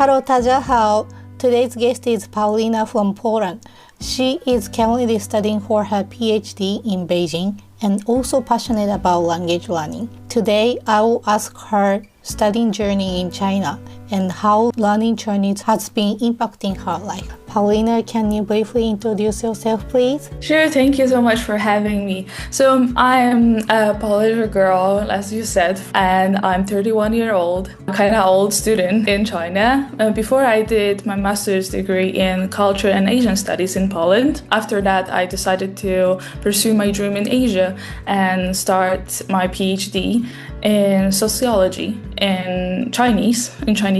Hello, Tajahao. Today's guest is Paulina from Poland. She is currently studying for her PhD in Beijing and also passionate about language learning. Today, I will ask her studying journey in China and how learning Chinese has been impacting her life. Paulina, can you briefly introduce yourself, please? Sure, thank you so much for having me. So I am a Polish girl, as you said, and I'm 31-year-old, kind of old student in China. Before I did my master's degree in culture and Asian studies in Poland. After that, I decided to pursue my dream in Asia and start my PhD in sociology in Chinese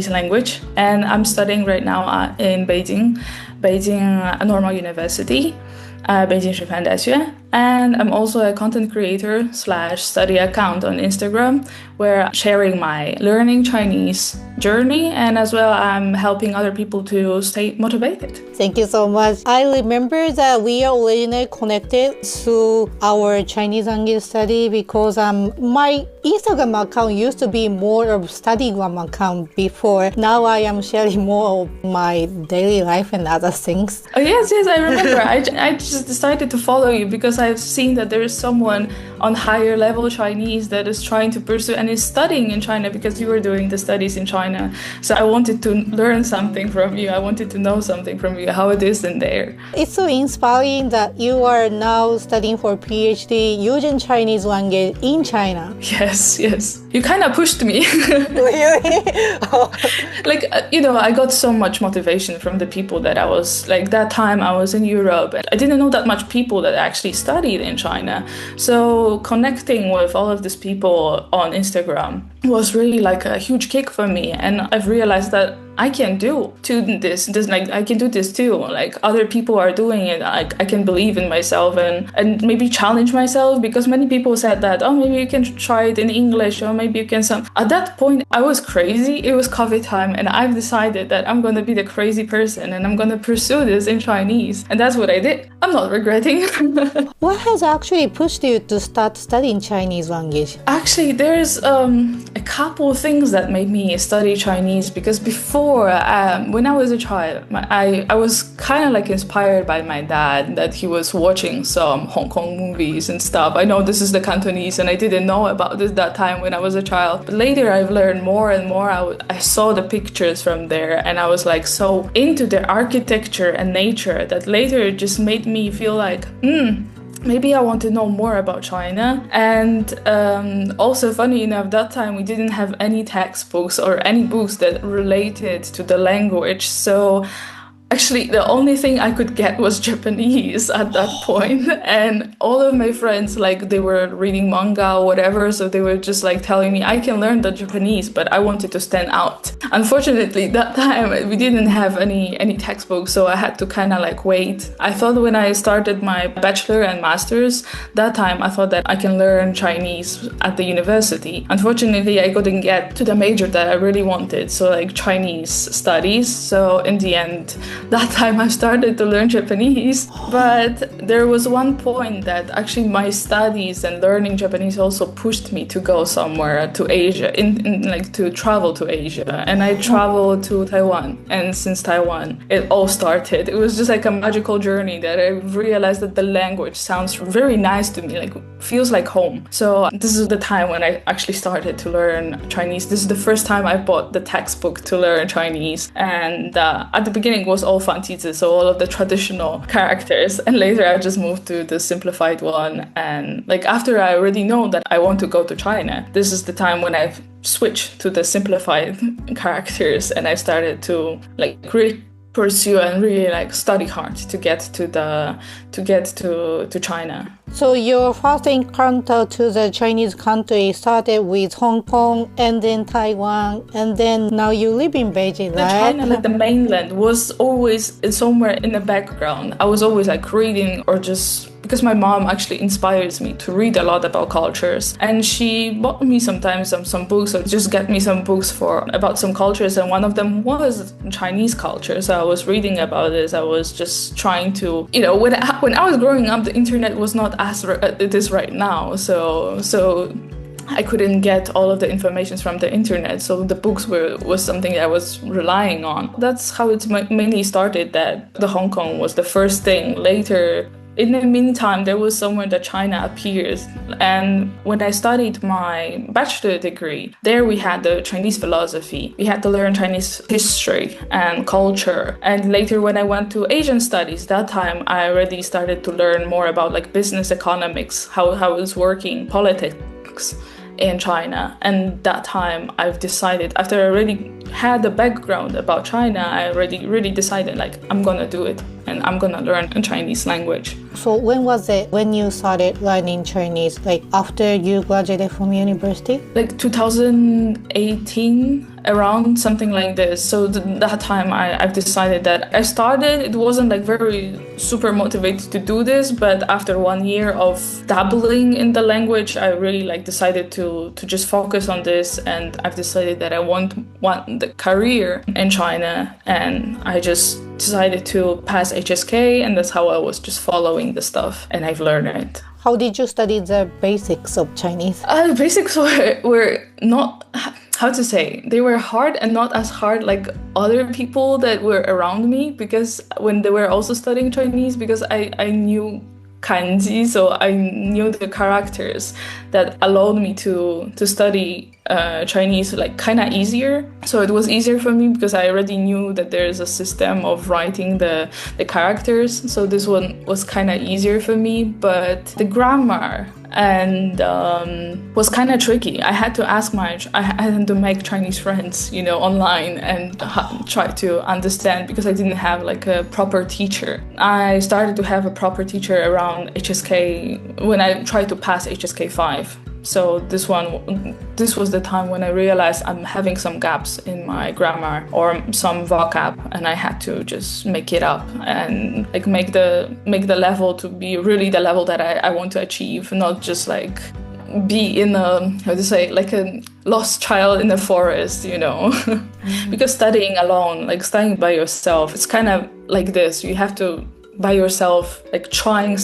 language. And I'm studying right now in Beijing Normal University, Beijing 师范大学. And I'm also a content creator / study account on Instagram where I'm sharing my learning Chinese journey, and as well I'm helping other people to stay motivated. Thank you so much. I remember that we are originally connected through our Chinese language study because my Instagram account used to be more of study grammar account before. Now I am sharing more of my daily life and other things. Oh, yes, I remember. I just decided to follow you because I've seen that there is someone on higher level Chinese that is trying to pursue and is studying in China because you were doing the studies in China. So I wanted to learn something from you. I wanted to know something from you, how it is in there. It's so inspiring that you are now studying for PhD using Chinese language in China. Yes. You kind of pushed me. Really? I got so much motivation from the people that I was, that time I was in Europe and I didn't know that much people that actually studied in China. So connecting with all of these people on Instagram was really a huge kick for me. And I've realized that I can do this, I can do this too. Other people are doing it. I can believe in myself and maybe challenge myself, because many people said that, maybe you can try it in English, or maybe you can At that point, I was crazy. It was COVID time, and I've decided that I'm going to be the crazy person and I'm going to pursue this in Chinese. And that's what I did. I'm not regretting. What has actually pushed you to start studying Chinese language? Actually, there's a couple of things that made me study Chinese, because before, when I was a child, I was kind of inspired by my dad, that he was watching some Hong Kong movies and stuff. I know this is the Cantonese and I didn't know about this that time when I was a child. But later I've learned more and more. I saw the pictures from there and I was so into the architecture and nature that later it just made me feel maybe I want to know more about China. And also, funny enough, that time we didn't have any textbooks or any books that related to the language. So actually, the only thing I could get was Japanese at that point. And all of my friends, they were reading manga or whatever, so they were just telling me I can learn the Japanese, but I wanted to stand out. Unfortunately, that time we didn't have any textbooks, so I had to kind of wait. I thought when I started my bachelor and master's, that time I thought that I can learn Chinese at the university. Unfortunately, I couldn't get to the major that I really wanted, so Chinese studies. So in the end, that time I started to learn Japanese. But there was one point that actually my studies and learning Japanese also pushed me to go somewhere to Asia, to travel to Asia. And I traveled to Taiwan. And since Taiwan, it all started. It was just a magical journey that I realized that the language sounds very nice to me, feels like home. So this is the time when I actually started to learn Chinese. This is the first time I bought the textbook to learn Chinese. And at the beginning it was all fanjizi, so all of the traditional characters. And later I just moved to the simplified one. And after I already know that I want to go to China, this is the time when I've switched to the simplified characters, and I started to really pursue and really study hard to get to China. So your first encounter to the Chinese country started with Hong Kong and then Taiwan, and then now you live in Beijing, right? China, the mainland, was always somewhere in the background. I was always reading, or just because my mom actually inspires me to read a lot about cultures, and she bought me sometimes some books, or just get me some books about some cultures, and one of them was Chinese culture. So I was reading about this. I was just trying to, when I was growing up, the internet was not as it is right now. So I couldn't get all of the information from the internet, so the books was something I was relying on. That's how it mainly started, that the Hong Kong was the first thing. Later, in the meantime, there was somewhere that China appears. And when I studied my bachelor degree, there we had the Chinese philosophy. We had to learn Chinese history and culture. And later when I went to Asian studies, that time I already started to learn more about like business economics, how it's working, politics in China. And that time I've decided, after I already had the background about China, I already really decided like I'm gonna do it and I'm gonna learn a Chinese language. So when was it when you started learning Chinese? Like after you graduated from university? Like 2018, around something like this. So that time I've decided that I started, it wasn't like very super motivated to do this, but after 1 year of dabbling in the language, I really like decided to just focus on this, and I've decided that I want the career in China, and I just decided to pass HSK, and that's how I was just following the stuff, and I've learned it. How did you study the basics of Chinese? The basics were not, how to say, they were hard and not as hard like other people that were around me, because when they were also studying Chinese, because I knew kanji, so I knew the characters that allowed me to study Chinese like kind of easier. So it was easier for me because I already knew that there's a system of writing the characters. So this one was kind of easier for me, but the grammar and was kind of tricky. I had to I had to make Chinese friends, online and try to understand, because I didn't have like a proper teacher. I started to have a proper teacher around HSK when I tried to pass HSK 5. So this was the time when I realized I'm having some gaps in my grammar or some vocab, and I had to just make it up and like make the level to be really the level that I want to achieve, not just like be in a, like a lost child in the forest, Because studying alone, like studying by yourself, it's kind of like this. You have to by yourself, like trying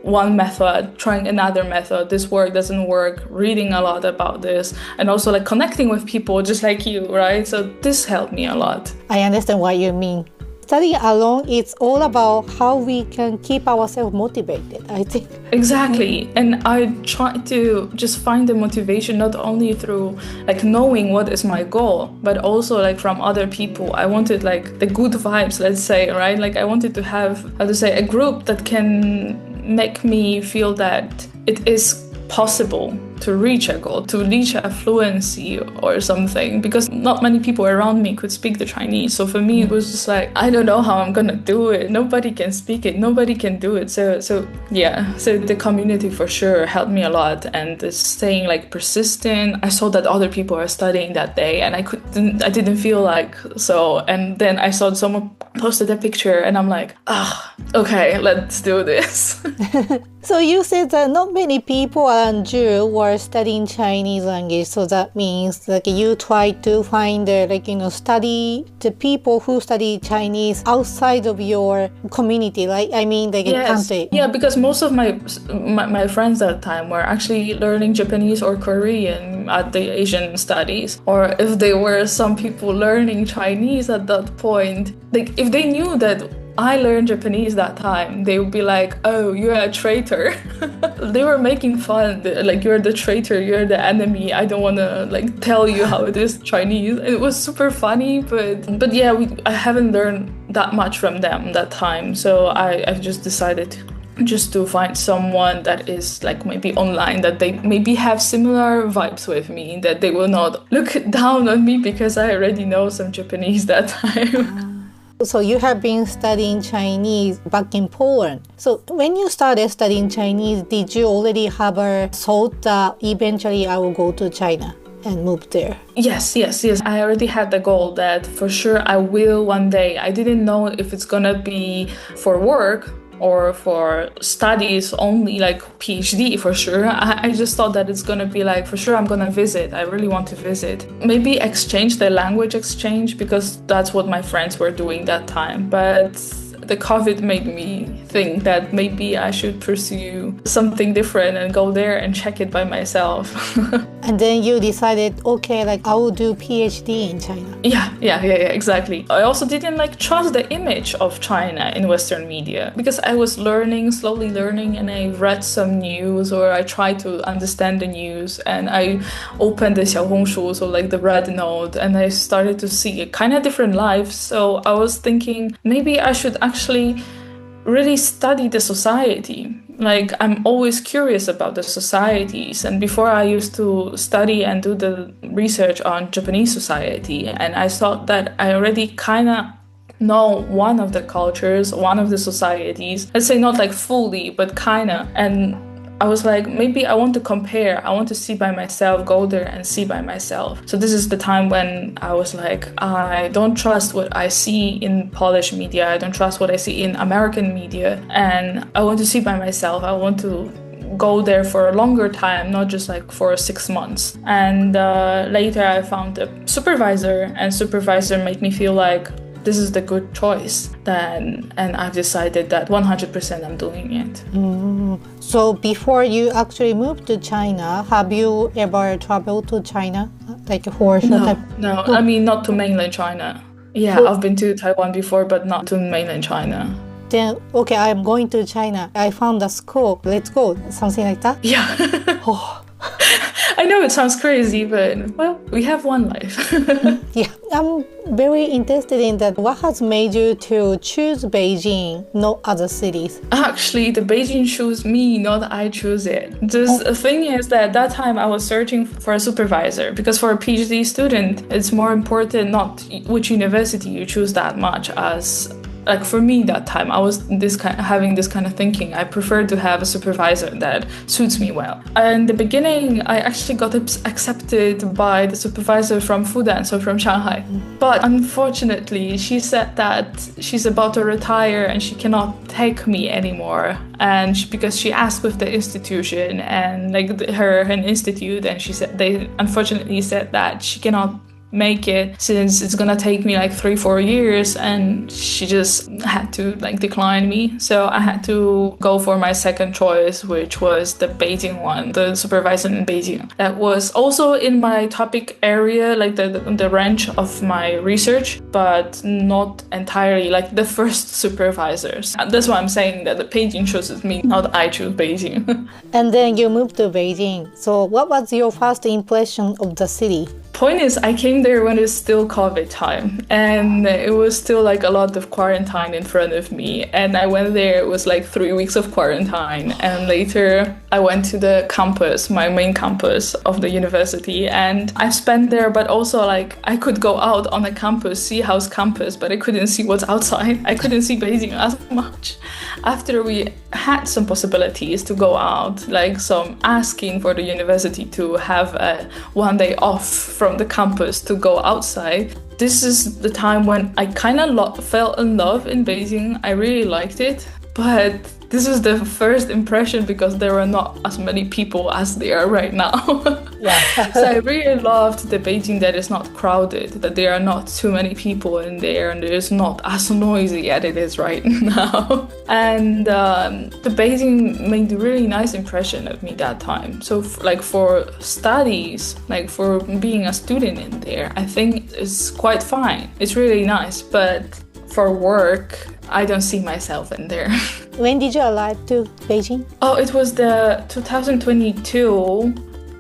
one method, trying another method, this work doesn't work, reading a lot about this, and also like connecting with people just like you, right? So this helped me a lot. I understand what you mean. Studying alone, it's all about how we can keep ourselves motivated, I think. Exactly. And I try to just find the motivation not only through like knowing what is my goal, but also like from other people. I wanted like the good vibes, let's say, right? Like I wanted to have, a group that can make me feel that it is possible to reach a goal, to reach a fluency or something, because not many people around me could speak the Chinese. So for me, it was just like, I don't know how I'm gonna do it. Nobody can speak it. Nobody can do it. So the community for sure helped me a lot, and staying like persistent. I saw that other people are studying that day, and I didn't feel like so. And then I saw someone posted a picture, and I'm like, okay, let's do this. So you said that not many people around you were studying Chinese language, so that means like you try to find study the people who study Chinese outside of your community, right? I mean, like in country. Yeah, because most of my friends at the time were actually learning Japanese or Korean at the Asian studies, or if there were some people learning Chinese at that point, like if they knew that I learned Japanese that time, they would be like, oh, you're a traitor. They were making fun, like, you're the traitor, you're the enemy, I don't want to like tell you how it is Chinese. It was super funny, but yeah, I haven't learned that much from them that time. So I've just decided just to find someone that is like maybe online, that they maybe have similar vibes with me, that they will not look down on me because I already know some Japanese that time. So you have been studying Chinese back in Poland. So when you started studying Chinese, did you already have a thought that eventually I will go to China and move there? Yes. I already had the goal that for sure I will one day. I didn't know if it's gonna be for work or for studies only, like PhD for sure. I just thought that it's gonna be like, for sure I'm gonna visit. I really want to visit. Maybe the language exchange, because that's what my friends were doing that time. But the COVID made me think that maybe I should pursue something different and go there and check it by myself. And then you decided, okay, like I will do PhD in China. Yeah, exactly. I also didn't trust the image of China in Western media because I was slowly learning, and I read some news, or I tried to understand the news, and I opened the Xiaohongshu, so the red note, and I started to see a kind of different life. So I was thinking maybe I should actually really study the society. I'm always curious about the societies, and before I used to study and do the research on Japanese society, and I thought that I already kind of know one of the cultures, one of the societies, let's say not fully, but kind of, and I was maybe I want to compare, I want to see by myself, go there and see by myself. So this is the time when I was I don't trust what I see in Polish media, I don't trust what I see in American media, and I want to see by myself. I want to go there for a longer time, not just for 6 months. And later I found a supervisor, and supervisor made me feel this is the good choice then, and I've decided that 100% I'm doing it. So before you actually moved to China, have you ever traveled to China for a short time? No, I mean not to mainland China. Yeah, I've been to Taiwan before, but not to mainland China. Then, okay, I'm going to China. I found a school. Let's go. Something like that? Yeah. I know it sounds crazy, but, well, we have one life. Yeah, I'm very interested in that. What has made you to choose Beijing, not other cities? Actually, the Beijing chose me, not I choose it. The thing is that at that time I was searching for a supervisor, because for a PhD student, it's more important not which university you choose that much as... for me that time, I was having this kind of thinking. I prefer to have a supervisor that suits me well. In the beginning, I actually got accepted by the supervisor from Fudan, so from Shanghai. But unfortunately, she said that she's about to retire and she cannot take me anymore. And because she asked with the institution and her institute, and she said they unfortunately said that she cannot make it since it's gonna take me 3-4 years, and she just had to decline me. So I had to go for my second choice, which was the Beijing one, the supervisor in Beijing. That was also in my topic area, the range of my research, but not entirely the first supervisors. That's why I'm saying that the Beijing chooses me, not I choose Beijing. And then you moved to Beijing. So what was your first impression of the city? Point is, I came there when it's still COVID time, and it was still a lot of quarantine in front of me, and I went there, it was 3 weeks of quarantine, and later I went to the campus, my main campus of the university, and I spent there, but also I could go out on the campus, see how's campus, but I couldn't see what's outside. I couldn't see Beijing as much. After we had some possibilities to go out, some asking for the university to have one day off from the campus to go outside. This is the time when I kind of fell in love in Beijing. I really liked it, but this is the first impression because there are not as many people as there are right now. Yeah. So I really loved the Beijing that is not crowded, that there are not too many people in there, and it's not as noisy as it is right now. And the Beijing made a really nice impression of me that time. So for studies, for being a student in there, I think it's quite fine. It's really nice, but for work, I don't see myself in there. When did you arrive to Beijing? Oh, it was the 2022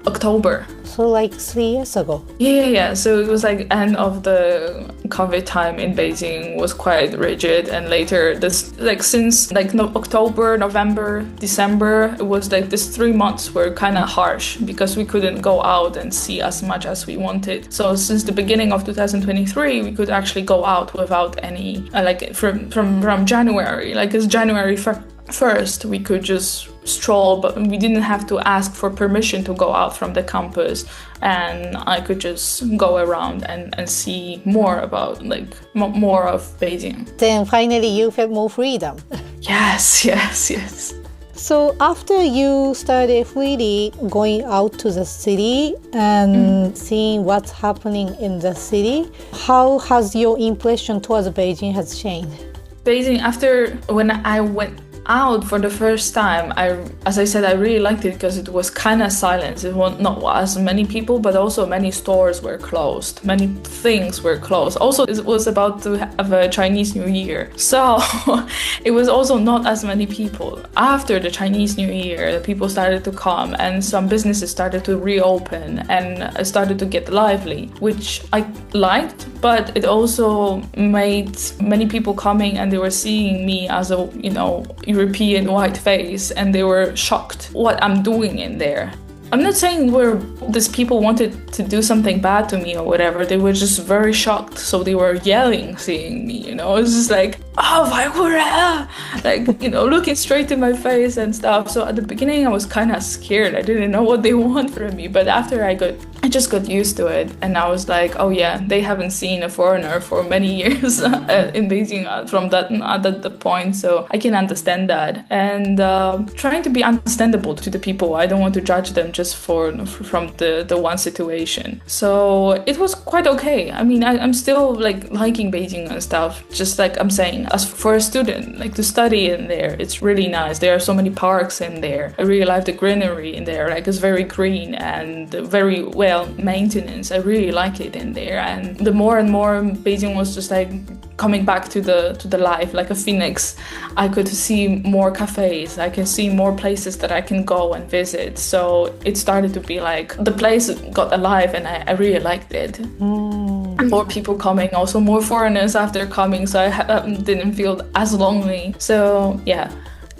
October. So 3 years ago. Yeah. So it was end of the COVID time in Beijing was quite rigid, and later this since October, November, December, it was this 3 months were kind of harsh because we couldn't go out and see as much as we wanted. So since the beginning of 2023, we could actually go out without any from January, it's January 1st, we could just stroll, but we didn't have to ask for permission to go out from the campus, and I could just go around and see more about more of Beijing. Then finally you felt more freedom. Yes. So after you started freely going out to the city and seeing what's happening in the city, how has your impression towards Beijing has changed? Beijing, after when I went out for the first time, as I said, I really liked it because it was kind of silent. It was not as many people, but also many stores were closed, many things were closed. Also, it was about to have a Chinese New Year, so it was also not as many people. After the Chinese New Year, the people started to come and some businesses started to reopen and started to get lively, which I liked, but it also made many people coming and they were seeing me as a, European white face, and they were shocked what I'm doing in there. I'm not saying these people wanted to do something bad to me or whatever. They were just very shocked, so they were yelling, seeing me. It's just like, oh, looking straight in my face and stuff. So at the beginning, I was kind of scared. I didn't know what they want from me. But after I just got used to it, and I was like, oh yeah, they haven't seen a foreigner for many years in Beijing from that point, so I can understand that. And trying to be understandable to the people. I don't want to judge them just from the one situation. So it was quite okay. I mean, I'm still liking Beijing and stuff. Just like I'm saying, as for a student, to study in there, it's really nice. There are so many parks in there. I really like the greenery in there. It's very green and very well maintenance. I really like it in there. And the more and more Beijing was just coming back to the life, like a phoenix. I could see more cafes. I can see more places that I can go and visit. So it started to be the place got alive, and I really liked it. More people coming, also more foreigners after coming, so I didn't feel as lonely. So yeah.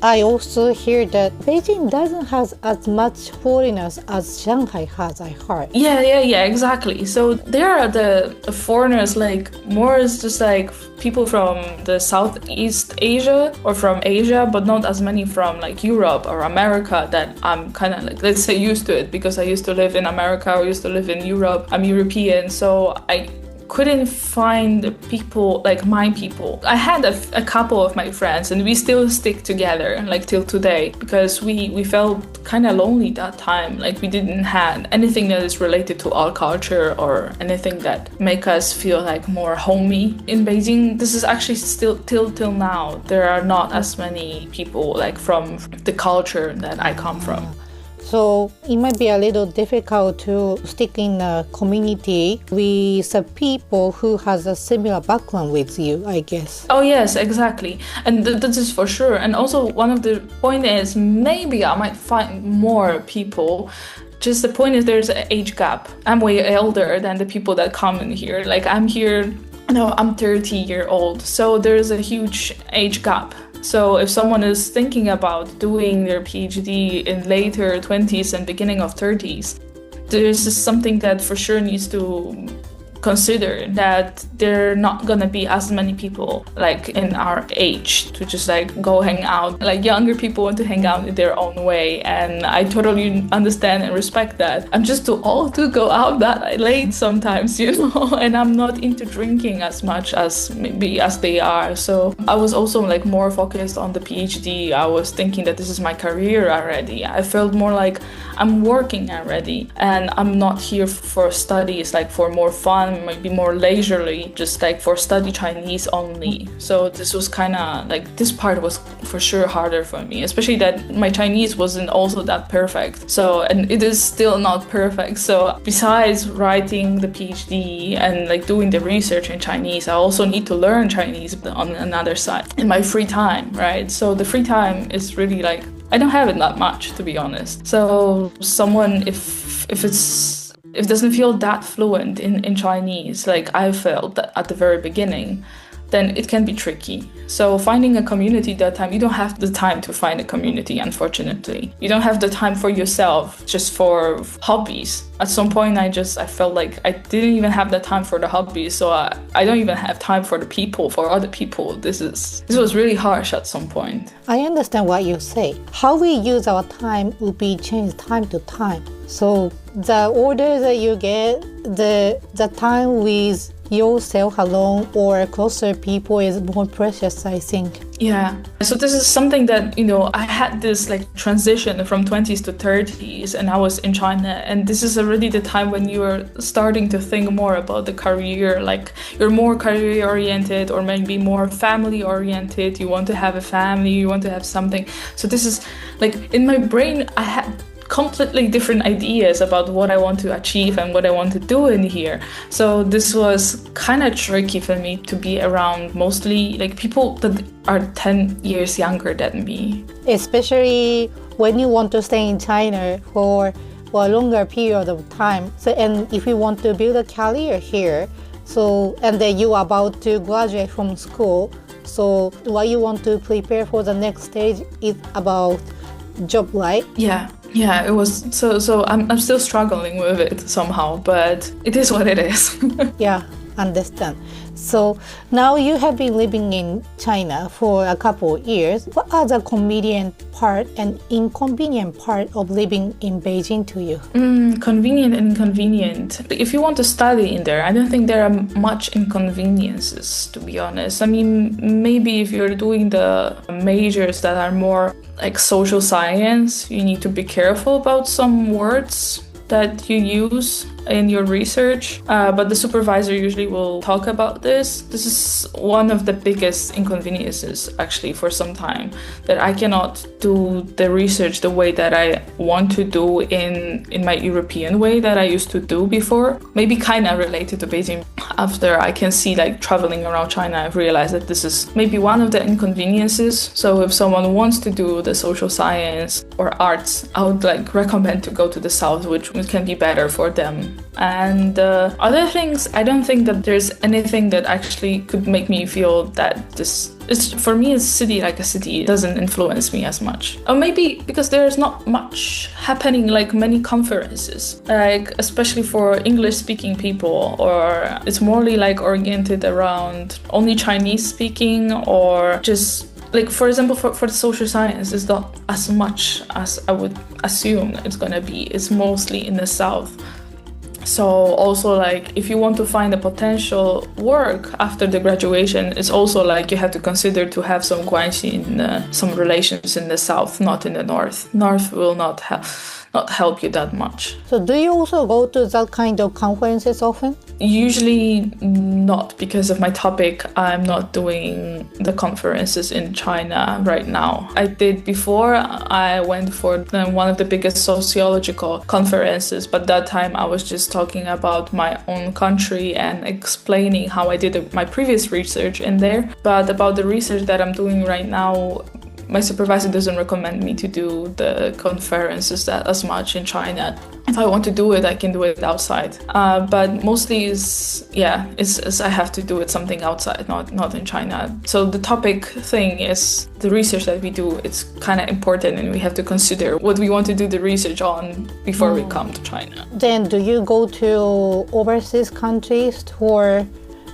I also hear that Beijing doesn't have as much foreigners as Shanghai has, I heard. Yeah, exactly. So there are the foreigners, more is just people from the Southeast Asia or from Asia, but not as many from Europe or America that I'm kind of let's say used to it, because I used to live in America or used to live in Europe. I'm European, so I couldn't find people my people. I had a couple of my friends, and we still stick together till today, because we felt kind of lonely that time. We didn't have anything that is related to our culture or anything that make us feel more homey in Beijing. This is actually still till now. There are not as many people from the culture that I come from. So it might be a little difficult to stick in a community with people who has a similar background with you, I guess. Oh yes, exactly. And this is for sure. And also one of the point is maybe I might find more people. Just the point is there's an age gap. I'm way older than the people that come in here. I'm here, I'm 30-year-old. So there's a huge age gap. So if someone is thinking about doing their PhD in later 20s and beginning of 30s, there's something that for sure needs to consider, that there are not gonna be as many people in our age to just go hang out. Younger people want to hang out in their own way, and I totally understand and respect that. I'm just too old to go out that late sometimes, and I'm not into drinking as much as maybe as they are. So I was also more focused on the PhD. I was thinking that this is my career already. I felt more I'm working already, and I'm not here for studies, for more fun, maybe more leisurely, just for study Chinese only. So this was kind of this part was for sure harder for me, especially that my Chinese wasn't also that perfect. So, and it is still not perfect. So besides writing the PhD and doing the research in Chinese, I also need to learn Chinese on another side in my free time, right? So the free time is really I don't have it that much, to be honest. So someone, if it doesn't feel that fluent in Chinese, I felt at the very beginning, then it can be tricky. So finding a community that time, you don't have the time to find a community, unfortunately. You don't have the time for yourself, just for hobbies. At some point, I felt I didn't even have the time for the hobbies, so I don't even have time for the people, for other people. This was really harsh at some point. I understand what you say. How we use our time will be changed time to time. So the order that you get, the time with yourself alone or closer people is more precious, I think. Yeah. So this is something that, I had this like transition from 20s to 30s and I was in China, and this is already the time when you're starting to think more about the career, like you're more career oriented or maybe more family oriented. You want to have a family, you want to have something. So this is like in my brain, I had completely different ideas about what I want to achieve and what I want to do in here. So this was kind of tricky for me to be around mostly like people that are 10 years younger than me. Especially when you want to stay in China for a longer period of time. So, and if you want to build a career here, so and then you are about to graduate from school, so what you want to prepare for the next stage is about job, right? Yeah, it was so I'm still struggling with it somehow, but it is what it is. Yeah, understand. So now you have been living in China for a couple of years. What are the convenient part and inconvenient part of living in Beijing to you? Convenient and inconvenient. If you want to study in there, I don't think there are much inconveniences, to be honest. I mean, maybe if you're doing the majors that are more like social science, you need to be careful about some words that you use in your research, but the supervisor usually will talk about this. This is one of the biggest inconveniences actually for some time, that I cannot do the research the way that I want to do in my European way that I used to do before. Maybe kind of related to Beijing. After I can see like traveling around China, I've realized that this is maybe one of the inconveniences. So if someone wants to do the social science or arts, I would like recommend to go to the south, which can be better for them. And other things, I don't think that there's anything that actually could make me feel that for me, a city like a city doesn't influence me as much. Or maybe because there's not much happening, like many conferences, like especially for English-speaking people, or it's morely like oriented around only Chinese speaking, or just like, for example, for the social science, it's not as much as I would assume it's gonna be. It's mostly in the south. So also like if you want to find a potential work after the graduation, it's also like you have to consider to have some guanxi in some relations in the south, not in the north. North will not help you that much. So do you also go to that kind of conferences often? Usually not, because of my topic. I'm not doing the conferences in China right now. I did before. I went for one of the biggest sociological conferences, but that time I was just talking about my own country and explaining how I did my previous research in there. But about the research that I'm doing right now, my supervisor doesn't recommend me to do the conferences that as much in China. If I want to do it, I can do it outside. But mostly I have to do it something outside, not in China. So the topic thing is the research that we do. It's kind of important, and we have to consider what we want to do the research on before we come to China. Then do you go to overseas countries for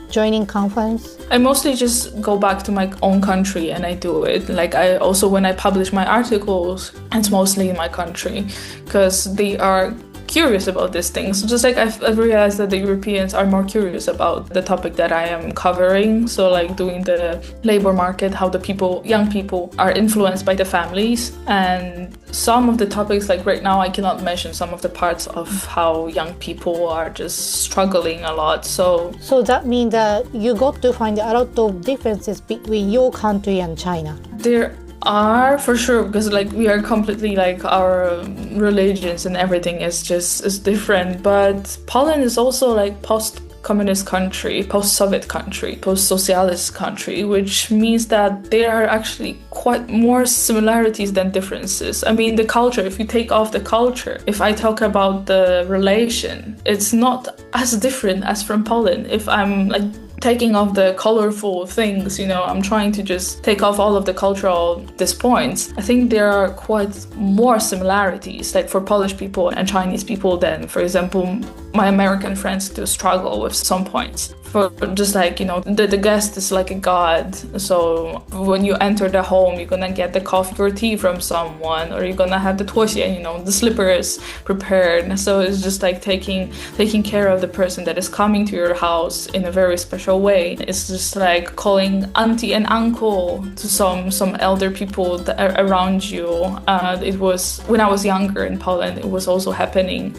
joining conference? I mostly just go back to my own country and I do it. Like I also, when I publish my articles, it's mostly in my country because they are curious about these things. Just like I've realized that the Europeans are more curious about the topic that I am covering. So like doing the labor market, how the young people are influenced by the families. And some of the topics, like right now, I cannot mention some of the parts of how young people are just struggling a lot. So that means that you got to find a lot of differences between your country and China. There are, for sure, because like we are completely like our religions and everything is different. But Poland is also like post-communist country, post-Soviet country, post-socialist country, which means that there are actually quite more similarities than differences. I mean, the culture, if you take off the culture, if I talk about the relation, it's not as different as from Poland. If I'm like taking off the colorful things, I'm trying to just take off all of the cultural points. I think there are quite more similarities, like for Polish people and Chinese people than, for example, my American friends do struggle with some points. for just like, you know, the guest is like a god. So when you enter the home, you're gonna get the coffee or tea from someone, or you're gonna have the tuoxie, you know, the slippers prepared. So it's just like taking care of the person that is coming to your house in a very special way. It's just like calling auntie and uncle to some elder people that are around you. It was when I was younger in Poland, it was also happening.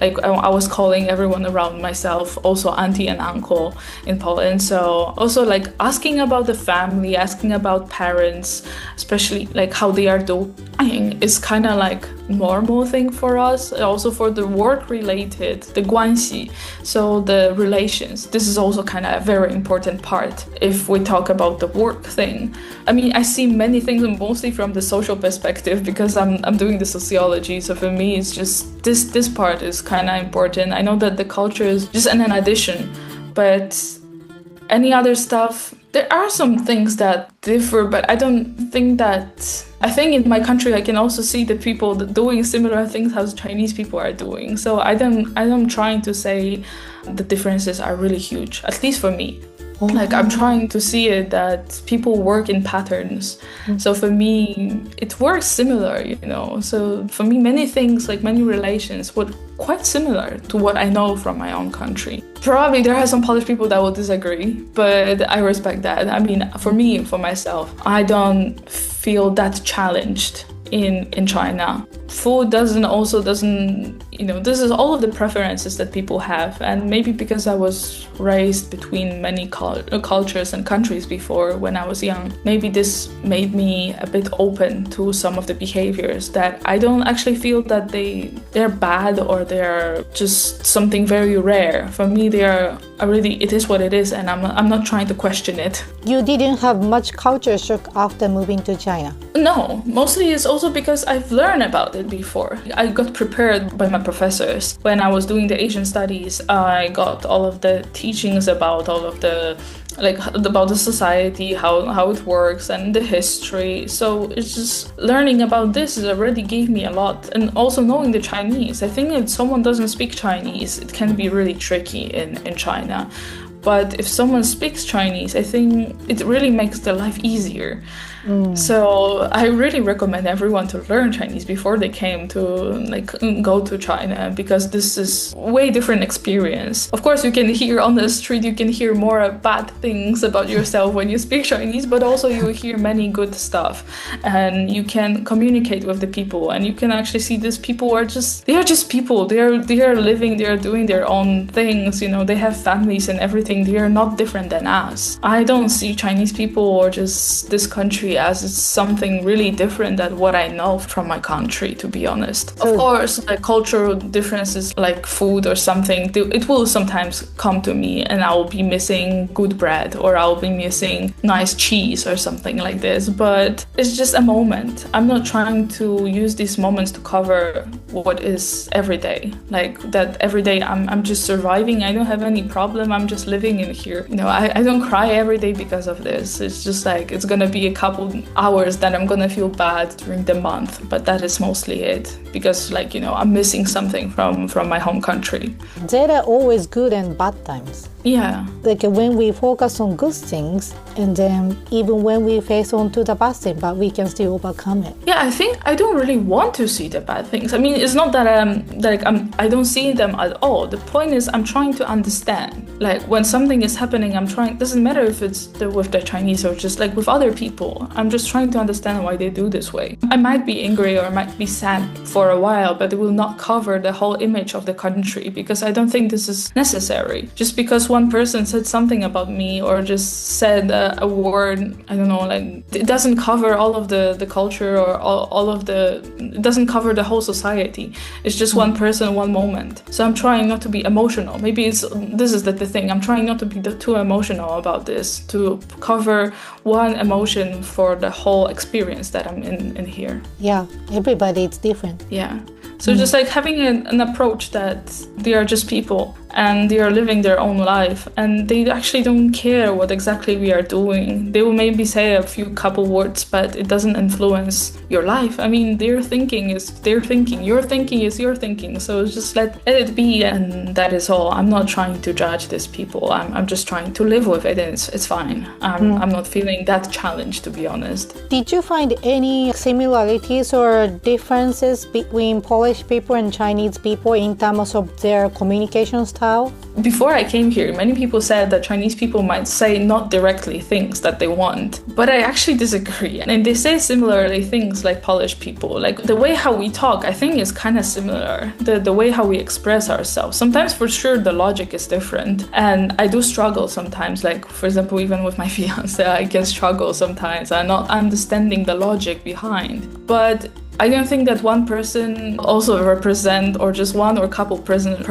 Like I was calling everyone around myself also auntie and uncle in Poland. So also like asking about the family, asking about parents, especially like how they are doing, is kind of like normal thing for us. Also for the work related, the guanxi, so the relations. This is also kind of a very important part if we talk about the work thing. I mean, I see many things mostly from the social perspective because I'm doing the sociology. So for me, it's just this part is kind of important. I know that the culture is just an addition, but any other stuff, there are some things that differ, but I don't think that... I think in my country I can also see the people doing similar things as Chinese people are doing. So I'm trying to say the differences are really huge, at least for me. Like I'm trying to see it that people work in patterns. So for me, it works similar, you know. So for me, many things, like many relations, were quite similar to what I know from my own country. Probably there are some Polish people that will disagree, but I respect that. I mean, for me, for myself, I don't feel that challenged in China. Food doesn't, you know, this is all of the preferences that people have. And maybe because I was raised between many cultures and countries before when I was young, maybe this made me a bit open to some of the behaviors that I don't actually feel that they're bad or they're just something very rare. For me, it is what it is, and I'm not trying to question it. You didn't have much culture shock after moving to China? No, mostly it's also because I've learned about it before. I got prepared by my professors. When I was doing the Asian studies, I got all of the teachings about all of the about the society, how it works, and the history. So it's just learning about this already gave me a lot. And also knowing the Chinese. I think if someone doesn't speak Chinese, it can be really tricky in China. But if someone speaks Chinese, I think it really makes their life easier. So I really recommend everyone to learn Chinese before they came to go to China, because this is way different experience. Of course, you can hear on the street, you can hear more bad things about yourself when you speak Chinese, but also you hear many good stuff, and you can communicate with the people, and you can actually see these people they are just people. They are living, they are doing their own things, you know, they have families and everything. They are not different than us. I don't see Chinese people or just this country as something really different than what I know from my country, to be honest. Of course, like cultural differences like food or something, it will sometimes come to me and I will be missing good bread or I'll be missing nice cheese or something like this. But it's just a moment. I'm not trying to use these moments to cover what is every day. Like that every day I'm just surviving. I don't have any problem. I'm just living in here. You know, I don't cry every day because of this. It's just like it's gonna be a couple hours that I'm gonna feel bad during the month, but that is mostly it, because like, you know, I'm missing something from my home country. There are always good and bad times. Yeah. Like when we focus on good things, and then even when we face on to the bad thing, but we can still overcome it. Yeah, I think I don't really want to see the bad things. I mean, it's not that I don't see them at all. The point is I'm trying to understand. Like when something is happening, doesn't matter if it's with the Chinese or just like with other people. I'm just trying to understand why they do this way. I might be angry or I might be sad for a while, but it will not cover the whole image of the country, because I don't think this is necessary. Just because one person said something about me or just said a word, I don't know, like it doesn't cover all of the culture or it doesn't cover the whole society. It's just one person, one moment. So I'm trying not to be emotional. Maybe this is the thing. I'm trying not to be too emotional about this, to cover one emotion for the whole experience that I'm in here. Yeah, everybody is different. Yeah. So just like having an approach that they are just people, and they are living their own life, and they actually don't care what exactly we are doing. They will maybe say a few couple words, but it doesn't influence your life. I mean, their thinking is their thinking, your thinking is your thinking, so just let it be, and that is all. I'm not trying to judge these people. I'm just trying to live with it, and it's fine. I'm not feeling that challenged, to be honest. Did you find any similarities or differences between Polish people and Chinese people in terms of their communication style? Before I came here, many people said that Chinese people might say not directly things that they want, but I actually disagree. And they say similarly things like Polish people. Like the way how we talk, I think is kind of similar. The way how we express ourselves. Sometimes for sure the logic is different. And I do struggle sometimes, like for example, even with my fiance, I can struggle sometimes. I'm not understanding the logic behind. But I don't think that one person also represent, or just one or couple persons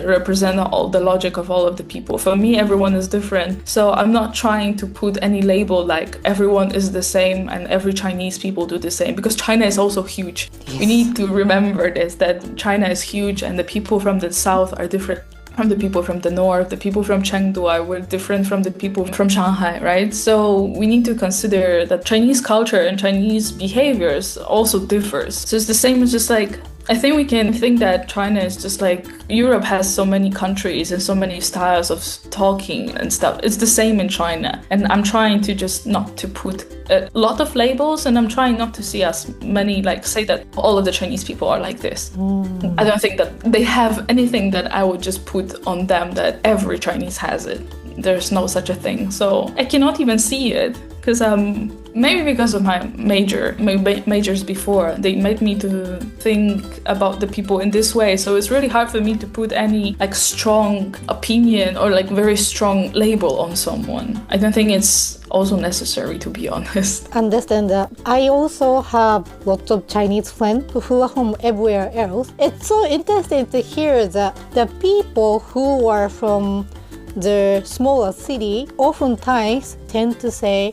represent all the logic of all of the people. For me, everyone is different. So I'm not trying to put any label like everyone is the same and every Chinese people do the same, because China is also huge. Yes. We need to remember this, that China is huge and the people from the south are different from the people from the north. The people from Chengdu are different from the people from Shanghai, right? So we need to consider that Chinese culture and Chinese behaviors also differs. So it's the same as just like, I think we can think that China is just like Europe has so many countries and so many styles of talking and stuff. It's the same in China. And I'm trying to just not to put a lot of labels, and I'm trying not to see as many, like say that all of the Chinese people are like this. I don't think that they have anything that I would just put on them that every Chinese has it. There's no such a thing. So I cannot even see it because maybe because of my majors before, they made me to think about the people in this way. So it's really hard for me to put any like strong opinion or like very strong label on someone. I don't think it's also necessary, to be honest. Understand that. I also have lots of Chinese friends who are from everywhere else. It's so interesting to hear that the people who are from the smaller city oftentimes tend to say,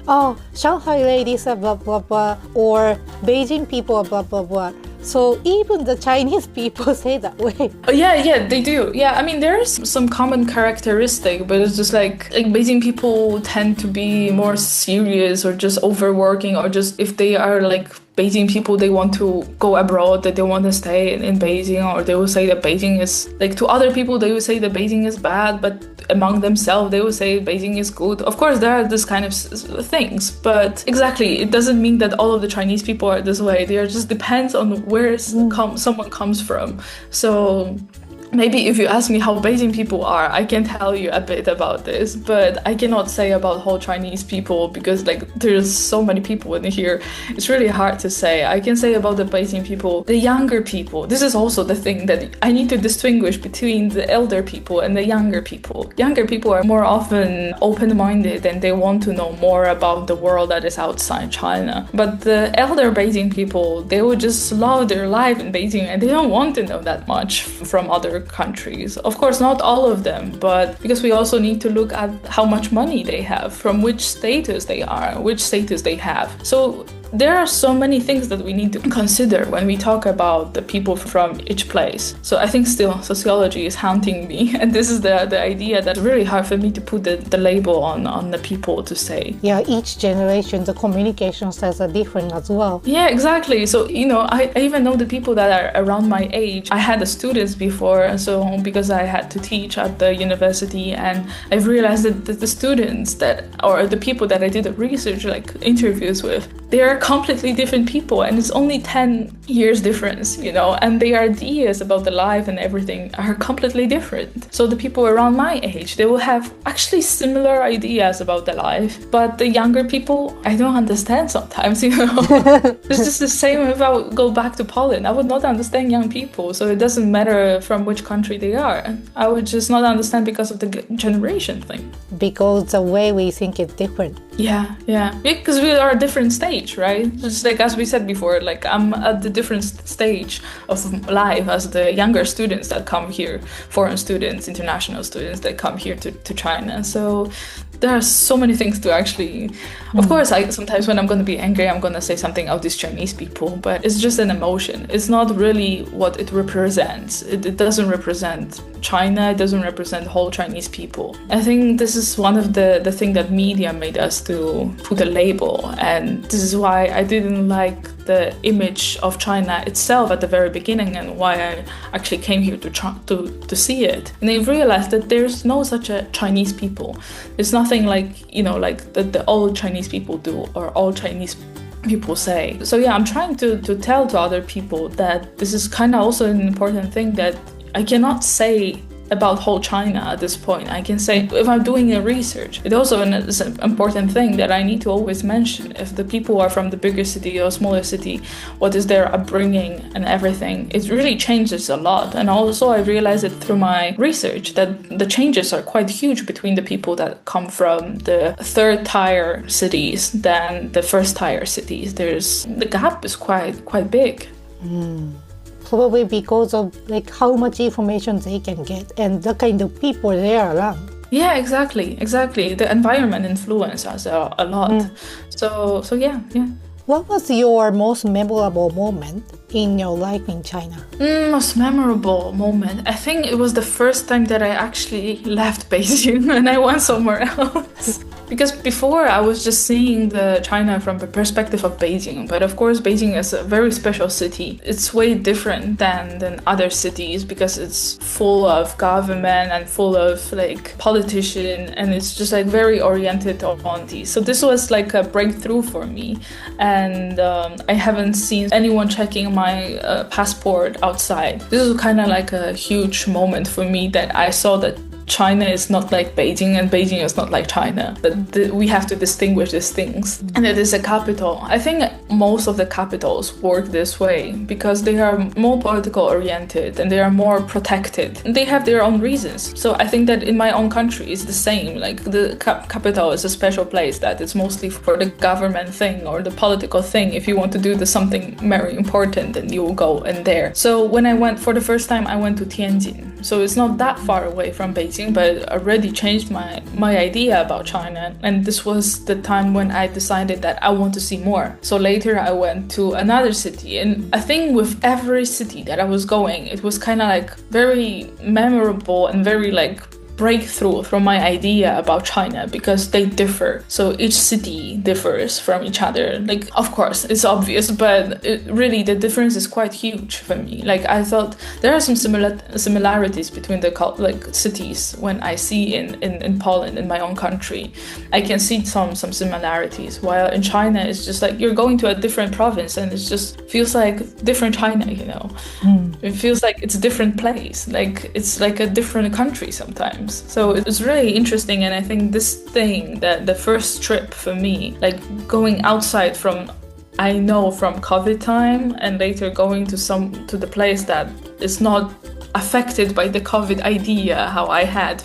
oh, Shanghai ladies are blah blah blah, or Beijing people are blah blah blah. So even the Chinese people say that way. Yeah, they do. Yeah, I mean, there's some common characteristic, but it's just like Beijing people tend to be more serious or just overworking, or just if they are like Beijing people, they want to go abroad, that they want to stay in Beijing, or they will say that Beijing is, like to other people, they will say that Beijing is bad, but among themselves, they will say Beijing is good. Of course, there are this kind of things, but exactly, it doesn't mean that all of the Chinese people are this way. They are just depends on where someone comes from. So maybe if you ask me how Beijing people are, I can tell you a bit about this, but I cannot say about whole Chinese people because like there's so many people in here. It's really hard to say. I can say about the Beijing people, the younger people. This is also the thing that I need to distinguish between the elder people and the younger people. Younger people are more often open-minded and they want to know more about the world that is outside China. But the elder Beijing people, they would just love their life in Beijing and they don't want to know that much from other countries. Of course, not all of them, but because we also need to look at how much money they have, from which status they are, which status they have. So there are so many things that we need to consider when we talk about the people from each place. So I think still sociology is haunting me, and this is the idea that's really hard for me to put the label on the people to say. Yeah, each generation, the communication styles are different as well. Yeah, exactly. So, I even know the people that are around my age. I had the students before, so because I had to teach at the university, and I've realized that the students or the people that I did the research, like interviews with, they are completely different people, and it's only 10 years difference, and their ideas about the life and everything are completely different. So the people around my age, they will have actually similar ideas about the life, but the younger people, I don't understand sometimes, It's just the same if I would go back to Poland. I would not understand young people, so it doesn't matter from which country they are. I would just not understand because of the generation thing. Because the way we think is different. Yeah, because we are different states. stage, right? Just like as we said before, like I'm at the different stage of life as the younger students that come here, foreign students, international students that come here to China. So there are so many things to actually, of course, sometimes when I'm going to be angry, I'm going to say something of these Chinese people, but it's just an emotion. It's not really what it represents. It doesn't represent China. It doesn't represent whole Chinese people. I think this is one of the thing that media made us to put a label, and this is why I didn't like the image of China itself at the very beginning, and why I actually came here to see it. And I realized that there's no such a Chinese people. There's nothing like, like the old Chinese people do, or all Chinese people say. So yeah, I'm trying to tell to other people that this is kind of also an important thing that I cannot say about whole China at this point. I can say if I'm doing a research, it also is an important thing that I need to always mention. If the people are from the bigger city or smaller city, what is their upbringing and everything, it really changes a lot. And also I realized it through my research that the changes are quite huge between the people that come from the third tier cities than the first tier cities. The gap is quite big. Probably because of like how much information they can get and the kind of people they are around. Yeah, exactly. The environment influences us a lot. So yeah. What was your most memorable moment in your life in China? Most memorable moment? I think it was the first time that I actually left Beijing and I went somewhere else. Because before I was just seeing the China from the perspective of Beijing. But of course, Beijing is a very special city. It's way different than other cities because it's full of government and full of like politicians, and it's just like very oriented on these. So this was like a breakthrough for me. And I haven't seen anyone checking my passport outside. This is kind of like a huge moment for me that I saw that China is not like Beijing and Beijing is not like China. That we have to distinguish these things. And it is a capital. I think most of the capitals work this way because they are more political oriented and they are more protected. And they have their own reasons. So I think that in my own country it's the same. Like the capital is a special place that it's mostly for the government thing or the political thing. If you want to do something very important, then you will go in there. So when I went for the first time, I went to Tianjin. So it's not that far away from Beijing, but it already changed my idea about China. And this was the time when I decided that I want to see more. So later I went to another city. And I think with every city that I was going, it was kind of like very memorable and very like breakthrough from my idea about China because they differ. So each city differs from each other. Like, of course, it's obvious, but really the difference is quite huge for me. Like, I thought there are some similarities between the cities when I see in Poland, in my own country. I can see some similarities, while in China, it's just like you're going to a different province and it just feels like different China, It feels like it's a different place. Like, it's like a different country sometimes. So it's really interesting, and I think this thing, that the first trip for me, like going outside from COVID time and later going to the place that is not affected by the COVID idea how I had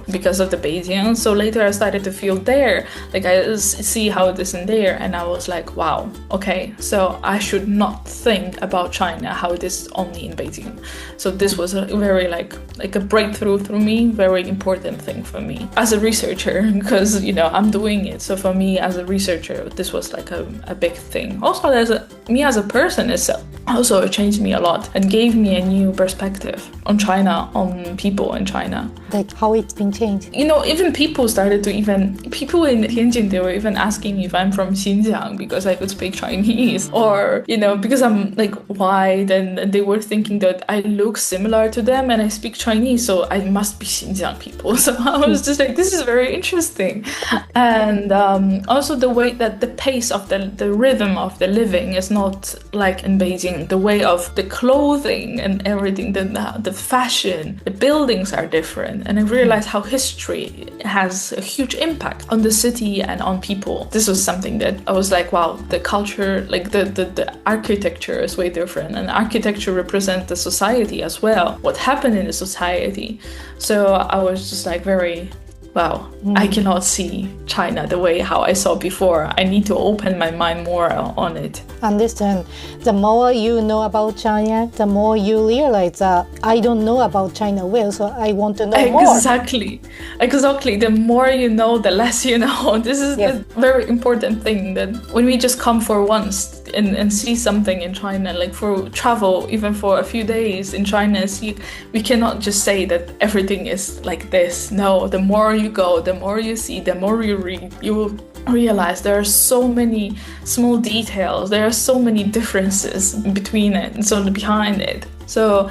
because of the Beijing. So later I started to feel there, like I see how it is in there, and I was like, wow, okay, so I should not think about China how it is only in Beijing. So this was a very like a breakthrough for me, very important thing for me as a researcher, because I'm doing it. So for me as a researcher, this was like a big thing. Also as a person itself, also it changed me a lot and gave me a new perspective on China, on people in China. Like how it's been changed. Even people in Tianjin, they were even asking me if I'm from Xinjiang because I could speak Chinese, or, because I'm like white, and they were thinking that I look similar to them and I speak Chinese, so I must be Xinjiang people. So I was just like, this is very interesting. And also the way that the pace of the rhythm of the living is not like in Beijing. The way of the clothing and everything, the fashion, the buildings are different. And I realized how history has a huge impact on the city and on people. This was something that I was like, wow, the culture, like the architecture is way different. And architecture represents the society as well, what happened in the society. So I was just like very wow, I cannot see China the way how I saw before. I need to open my mind more on it. Understand. The more you know about China, the more you realize that I don't know about China well, so I want to know more. Exactly. The more you know, the less you know. This is the very important thing, that when we just come for once and see something in China, like for travel, even for a few days in China, we cannot just say that everything is like this. No, the more you go, the more you see, the more you read, you will realize there are so many small details, there are so many differences between it and so behind it. So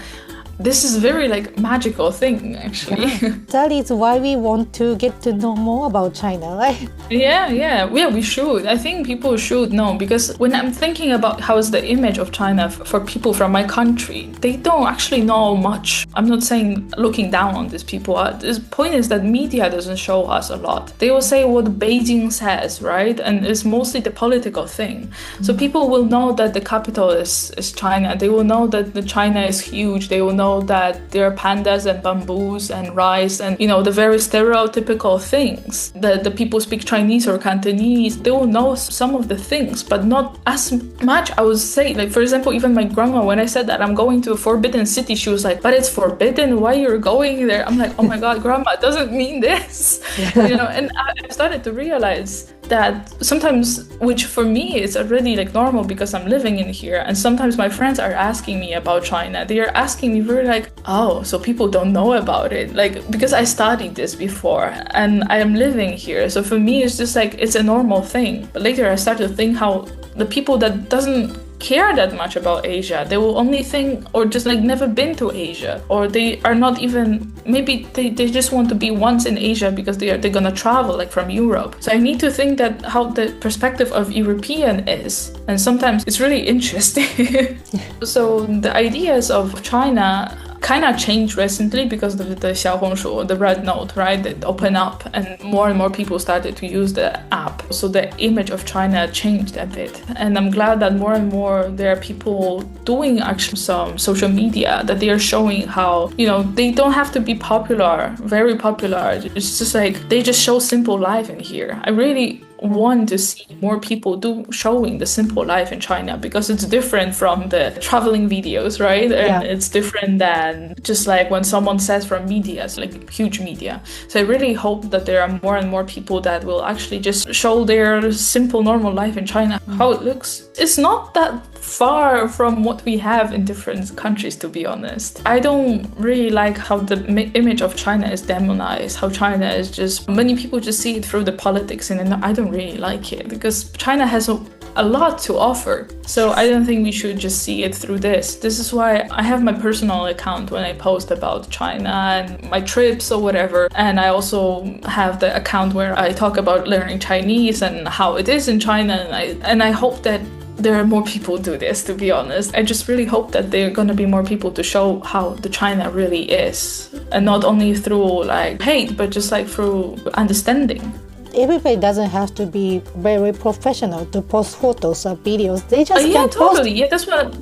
this is very like magical thing, actually. That is why we want to get to know more about China, right? Yeah, we should. I think people should know, because when I'm thinking about how is the image of China for people from my country, they don't actually know much. I'm not saying looking down on these people. The point is that media doesn't show us a lot. They will say what Beijing says, right? And it's mostly the political thing. So people will know that the capital is China. They will know that the China is huge. They will know that there are pandas and bamboos and rice and, the very stereotypical things. The people speak Chinese or Cantonese. They will know some of the things, but not as much. I would say, like, for example, even my grandma, when I said that I'm going to a forbidden city, she was like, but it's forbidden, why you're going there? I'm like, oh my God, grandma, it doesn't mean this. And I started to realize that sometimes, which for me is already like normal because I'm living in here, and sometimes my friends are asking me about China. They are asking me very like, oh, so people don't know about it, like, because I studied this before and I am living here, so for me it's just like it's a normal thing. But later I started to think how the people that doesn't care that much about Asia, they will only think, or just like never been to Asia, or they are not even, maybe they just want to be once in Asia because they're gonna travel like from Europe. So I need to think that how the perspective of European is, and sometimes it's really interesting. So the ideas of China kind of changed recently because of the Xiaohongshu, the red note, right? That opened up and more people started to use the app. So the image of China changed a bit. And I'm glad that more and more there are people doing actually some social media, that they are showing how, they don't have to be popular, very popular. It's just like, they just show simple life in here. I really want to see more people showing the simple life in China, because it's different from the traveling videos, right? And it's different than just like when someone says from media, like huge media. So I really hope that there are more and more people that will actually just show their simple normal life in China, how it looks. It's not that far from what we have in different countries, to be honest. I don't really like how the image of China is demonized, how China is just, many people just see it through the politics, and I don't really like it, because China has a lot to offer. So I don't think we should just see it through this. This is why I have my personal account when I post about China and my trips or whatever. And I also have the account where I talk about learning Chinese and how it is in China. And I hope that there are more people do this, to be honest. I just really hope that there are going to be more people to show how the China really is. And not only through like hate, but just like through understanding. Everybody doesn't have to be very professional to post photos or videos. They just can totally. post. Yeah, that's what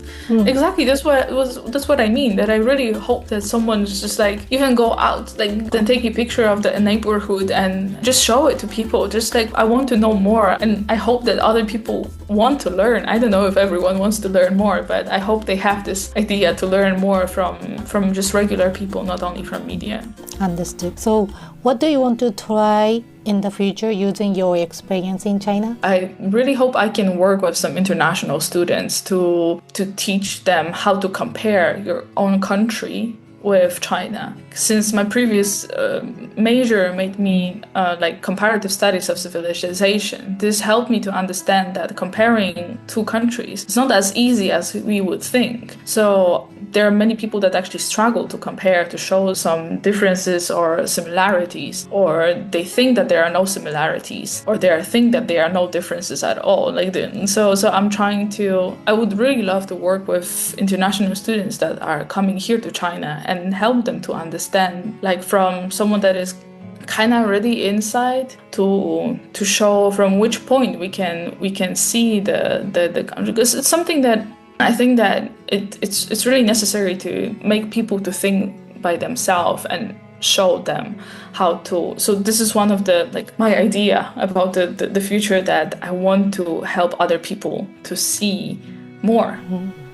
exactly. That's what I mean. That I really hope that someone's just like, you can go out, like, then take a picture of the neighborhood and just show it to people. Just like, I want to know more, and I hope that other people want to learn. I don't know if everyone wants to learn more, but I hope they have this idea to learn more from just regular people, not only from media. Understood. So, what do you want to try in the future using your experience in China? I really hope I can work with some international students to teach them how to compare your own country with China. Since my previous major made me like comparative studies of civilization, this helped me to understand that comparing two countries is not as easy as we would think. So there are many people that actually struggle to compare, to show some differences or similarities, or they think that there are no similarities, or they think that there are no differences at all. So I'm trying to, I would really love to work with international students that are coming here to China and help them to understand, like, from someone that is kind of already inside, to show from which point we can see the country, because it's something that I think that it's really necessary to make people to think by themselves and show them how to. So this is one of the my idea about the future, that I want to help other people to see more.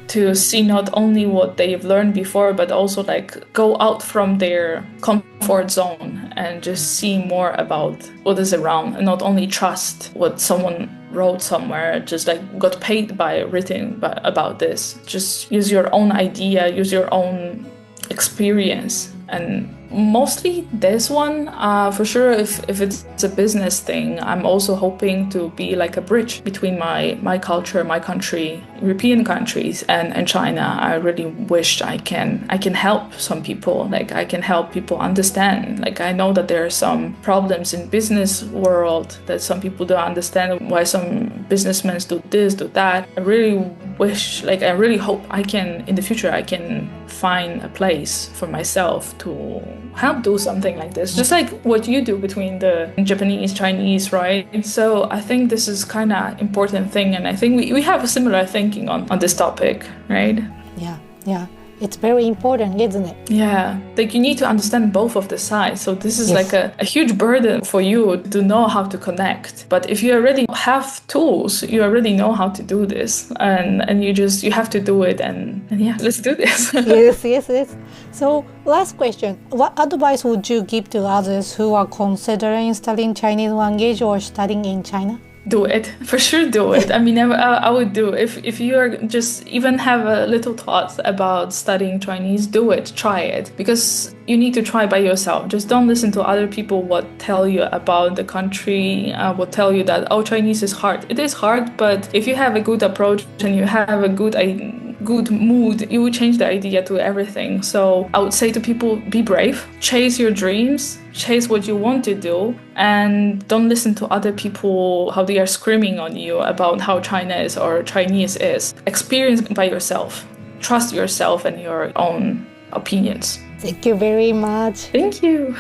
To see not only what they've learned before, but also go out from their comfort zone and just see more about what is around, and not only trust what someone wrote somewhere, just got paid by written about this. Just use your own idea, use your own experience. And mostly this one, for sure, if it's a business thing, I'm also hoping to be like a bridge between my culture, my country, European countries, and China. I really wish I can help some people. I can help people understand. I know that there are some problems in business world that some people don't understand, why some businessmen do this, do that. I really wish, I really hope I can, in the future, I can find a place for myself to help do something like this, just like what you do between the Japanese, Chinese, right? So I think this is kind of important thing, and I think we have a similar thinking on this topic, right? Yeah. It's very important, isn't it? Yeah, you need to understand both of the sides. So this is a huge burden for you to know how to connect. But if you already have tools, you already know how to do this, and you have to do it, and yeah, let's do this. Yes. So last question, what advice would you give to others who are considering studying Chinese language or studying in China? Do it, for sure, do it. I mean, I would do. If you are just even have a little thoughts about studying Chinese, do it, try it, because you need to try by yourself. Just don't listen to other people what tell you about the country, what tell you that, Chinese is hard. It is hard, but if you have a good approach and you have a good mood, you will change the idea to everything. So I would say to people, be brave, chase your dreams, chase what you want to do, and don't listen to other people, how they are screaming on you about how China is or Chinese is. Experience by yourself. Trust yourself and your own opinions. Thank you very much. Thank you.